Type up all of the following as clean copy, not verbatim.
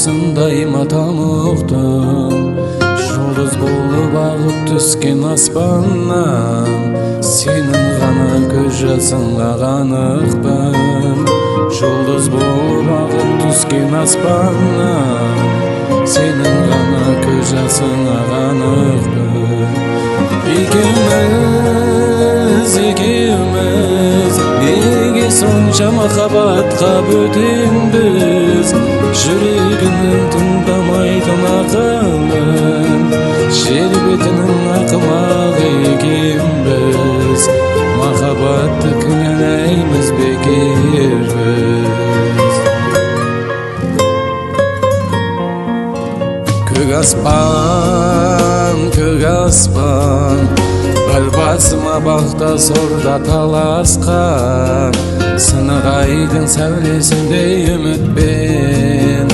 болсын дайыма тамуктум. Жұлдыз болып ағып түскен аспаннан, сенің ғана көз жасыңа қанықпын. Жұлдыз болып ағып түскен аспаннан, сенің ғана көз жасыңа қанықпын. Екеуміз неге сонша махаббатқа бөтенбіз? Жүрегінің тыңдамайтын ақылын, жер бетінің ақымағы екенбіз. Махаббатты кінәлаймыз бекербіз. Көк аспан, бір басыма бақта сорда таласқан. Сынық айдың сәулесіндей үмітпен,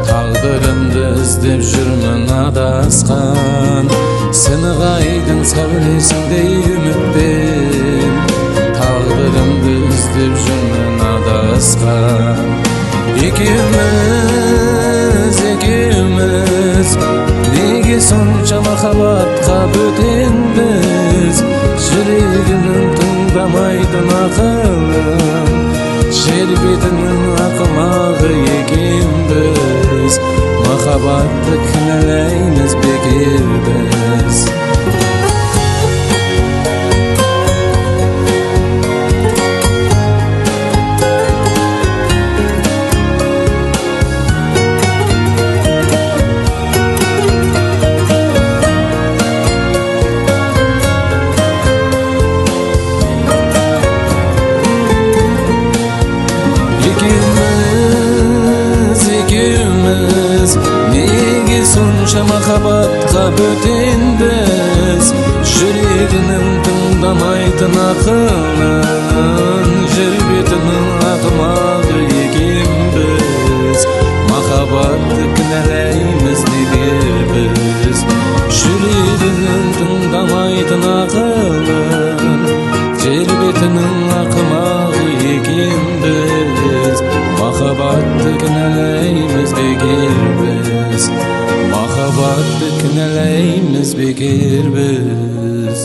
тағдырымды іздеп жүрмін адасқан. Сынық айдың сәулесіндей үмітпен, тағдырымды іздеп жүрмін адасқан. Екеуміз неге сонша махаббатқа бөтенбіз? Жүрегінің тыңдамайтын ақылын, жер бетінің ақымағы екенбіз. Махаббатты кінәлаймыз бекербіз. Екеуміз неге сонша махаббатқа бөтенбіз? Жүрегінің тыңдамайтын ақылын, жер бетінің ақымағы екенбіз. Махаббатты кінәлаймыз бекербіз. Жүрегінің тыңдамайтын ақылын, жер бетінің ақымағы екенбіз. Махаббатты кінәлаймыз бекербіз. Махаббатты кінәлаймыз бекербіз.